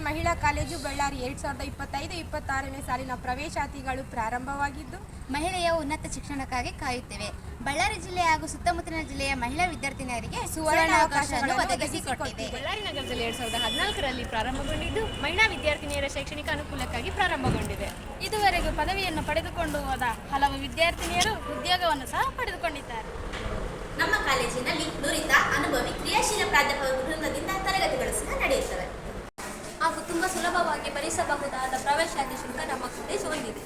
ಮಹಿಳಾ ಕಾಲೇಜು ಬಳ್ಳಾರಿ 2025-26ನೇ ಸಾಲಿನ ಪ್ರವೇಶಾತಿಗಳು ಪ್ರಾರಂಭವಾಗಿದ್ದು ಮಹಿಳೆಯ ಉನ್ನತ ಶಿಕ್ಷಣಕ್ಕಾಗಿ ಕಾಯುತ್ತಿವೆ. ಬಳ್ಳಾರಿ ಜಿಲ್ಲೆ ಹಾಗೂ ಸುತ್ತಮುತ್ತಲಿನ ಜಿಲ್ಲೆಯ ಮಹಿಳಾ ವಿದ್ಯಾರ್ಥಿನಿಯರಿಗೆ ಸುವರ್ಣಾವಕಾಶಗಳನ್ನು ಒದಗಿಸಿಕೊಟ್ಟಿದೆ. ಬಳ್ಳಾರಿ ನಗರದಲ್ಲಿ 2014ರಲ್ಲಿ ಪ್ರಾರಂಭಗೊಂಡಿದ್ದು ಮಹಿಳಾ ವಿದ್ಯಾರ್ಥಿನಿಯರ ಶೈಕ್ಷಣಿಕ ಅನುಕೂಲಕ್ಕಾಗಿ ಪ್ರಾರಂಭಗೊಂಡಿದೆ. ಇದುವರೆಗೂ ಪದವಿಯನ್ನು ಪಡೆದುಕೊಂಡು ಹೋದ ಹಲವು ವಿದ್ಯಾರ್ಥಿನಿಯರು ಉದ್ಯೋಗವನ್ನು ಸಹ ಪಡೆದುಕೊಂಡಿದ್ದಾರೆ. ನಮ್ಮ ಕಾಲೇಜಿನಲ್ಲಿ ನುರಿತ ಅನುಭವಿ ಕ್ರಿಯಾಶೀಲ ಪ್ರಾಧ್ಯಾಪಕ ವೃಂದದಿಂದ ತರಗತಿಗಳು ಸಹ ನಡೆಯುತ್ತವೆ ಹಾಗೂ ತುಂಬ ಸುಲಭವಾಗಿ ಭರಿಸಬಹುದಾದ ಪ್ರವೇಶಾತಿ ಶುಲ್ಕ ನಮ್ಮ ಕಾಲೇಜು ಹೊಂದಿದೆ.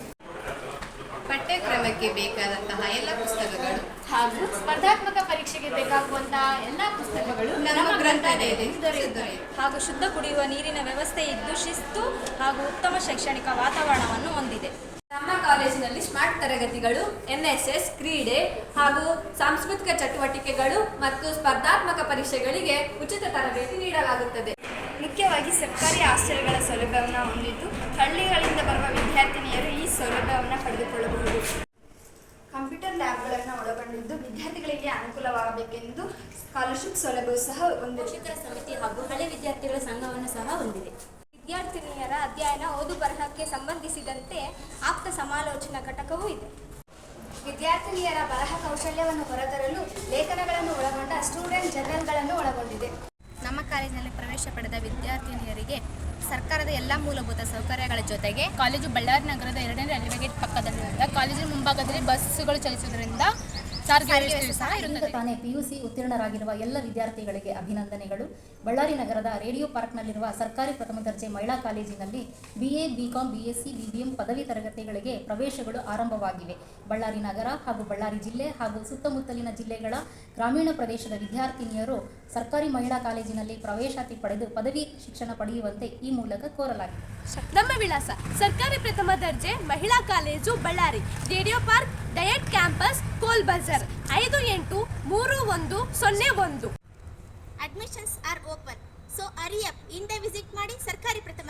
ಪಠ್ಯಕ್ರಮಕ್ಕೆ ಬೇಕಾದಂತಹ ಎಲ್ಲ ಪುಸ್ತಕಗಳು ಹಾಗೂ ಸ್ಪರ್ಧಾತ್ಮಕ ಪರೀಕ್ಷೆಗೆ ಬೇಕಾಗುವಂತಹ ಎಲ್ಲ ಪುಸ್ತಕಗಳು ನಮ್ಮ ಗ್ರಂಥಾಲಯದಲ್ಲಿ ದೊರೆಯುತ್ತವೆ. ಹಾಗೂ ಶುದ್ಧ ಕುಡಿಯುವ ನೀರಿನ ವ್ಯವಸ್ಥೆ ಇದ್ದು ಶಿಸ್ತು ಹಾಗೂ ಉತ್ತಮ ಶೈಕ್ಷಣಿಕ ವಾತಾವರಣವನ್ನು ಹೊಂದಿದೆ. ನಮ್ಮ ಕಾಲೇಜಿನಲ್ಲಿ ಸ್ಮಾರ್ಟ್ ತರಗತಿಗಳು, NSS, ಕ್ರೀಡೆ ಹಾಗೂ ಸಾಂಸ್ಕೃತಿಕ ಚಟುವಟಿಕೆಗಳು ಮತ್ತು ಸ್ಪರ್ಧಾತ್ಮಕ ಪರೀಕ್ಷೆಗಳಿಗೆ ಉಚಿತ ತರಬೇತಿ ನೀಡಲಾಗುತ್ತದೆ. ಮುಖ್ಯವಾಗಿ ಸರ್ಕಾರಿ ಹಾಸ್ಟೆಲ್ಗಳ ಸೌಲಭ್ಯವನ್ನು ಹೊಂದಿದ್ದು ಹಳ್ಳಿಗಳಿಂದ ಬರುವ ವಿದ್ಯಾರ್ಥಿನಿಯರು ಈ ಸೌಲಭ್ಯವನ್ನು ಪಡೆದುಕೊಳ್ಳಬಹುದು. ಕಂಪ್ಯೂಟರ್ ಲ್ಯಾಬ್ಗಳನ್ನು ಒಳಗೊಂಡಿದ್ದು ವಿದ್ಯಾರ್ಥಿಗಳಿಗೆ ಅನುಕೂಲವಾಗಬೇಕೆಂದು ಸ್ಕಾಲರ್ಶಿಪ್ ಸೌಲಭ್ಯವೂ ಸಹ ಹೊಂದಿದೆ. ಪೋಷಕರ ಸಮಿತಿ ಹಾಗೂ ಹಳೆ ವಿದ್ಯಾರ್ಥಿಗಳ ಸಂಘವನ್ನು ಸಹ ಹೊಂದಿದೆ. ವಿದ್ಯಾರ್ಥಿನಿಯರ ಅಧ್ಯಯನ ಓದು ಬರಹಕ್ಕೆ ಸಂಬಂಧಿಸಿದಂತೆ ಆಪ್ತ ಸಮಾಲೋಚನಾ ಘಟಕವೂ ಇದೆ. ವಿದ್ಯಾರ್ಥಿನಿಯರ ಬರಹ ಕೌಶಲ್ಯವನ್ನು ಹೊರತರಲು ಲೇಖನಗಳನ್ನು ಒಳಗೊಂಡ ಸ್ಟೂಡೆಂಟ್ ಜರ್ನಲ್ಗಳನ್ನು ಒಳಗೊಂಡಿದೆ. ನಮ್ಮ ಕಾಲೇಜಿನಲ್ಲಿ ಪ್ರವೇಶ ಪಡೆದ ವಿದ್ಯಾರ್ಥಿನಿಯರಿಗೆ ಸರ್ಕಾರದ ಎಲ್ಲ ಮೂಲಭೂತ ಸೌಕರ್ಯಗಳ ಜೊತೆಗೆ ಕಾಲೇಜು ಬಳ್ಳಾರಿ ನಗರದ 2ನೇ ರೈಲ್ವೆ ಗೇಟ್ ಪಕ್ಕದಲ್ಲಿರುವುದರಿಂದ ಕಾಲೇಜಿನ ಮುಂಭಾಗದಲ್ಲಿ ಬಸ್ಸುಗಳು ಚಲಿಸುವುದರಿಂದ ಸಾರಿಗೆ ವ್ಯವಸ್ಥೆ ಸಹ ಇರುತ್ತದೆ. ತಾನೇ PUC ಉತ್ತೀರ್ಣರಾಗಿರುವ ಎಲ್ಲ ವಿದ್ಯಾರ್ಥಿಗಳಿಗೆ ಅಭಿನಂದನೆಗಳು. ಬಳ್ಳಾರಿ ನಗರದ ರೇಡಿಯೋ ಪಾರ್ಕ್ನಲ್ಲಿರುವ ಸರ್ಕಾರಿ ಪ್ರಥಮ ದರ್ಜೆ ಮಹಿಳಾ ಕಾಲೇಜಿನಲ್ಲಿ BA, BCom, BSc, BBM ಪದವಿ ತರಗತಿಗಳಿಗೆ ಪ್ರವೇಶಗಳು ಆರಂಭವಾಗಿವೆ. ಬಳ್ಳಾರಿ ನಗರ ಹಾಗೂ ಬಳ್ಳಾರಿ ಜಿಲ್ಲೆ ಹಾಗೂ ಸುತ್ತಮುತ್ತಲಿನ ಜಿಲ್ಲೆಗಳ ಗ್ರಾಮೀಣ ಪ್ರದೇಶದ ವಿದ್ಯಾರ್ಥಿನಿಯರು ಸರ್ಕಾರಿ ಮಹಿಳಾ ಕಾಲೇಜಿನಲ್ಲಿ ಪ್ರವೇಶಾತಿ ಪಡೆದು ಪದವಿ ಶಿಕ್ಷಣ ಪಡೆಯುವಂತೆ ಈ ಮೂಲಕ ಕೋರಲಾಗಿದೆ. ನಮ್ಮ ವಿಳಾಸ ಸರ್ಕಾರಿ ಪ್ರಥಮ ದರ್ಜೆ ಮಹಿಳಾ college Ballari, radio park, diet campus, Cowl Bazaar 583101. Admissions are open, so hurry up. ಹಿಂದೆ ವಿಸಿಟ್ ಮಾಡಿ ಸರ್ಕಾರಿ ಪ್ರಥಮ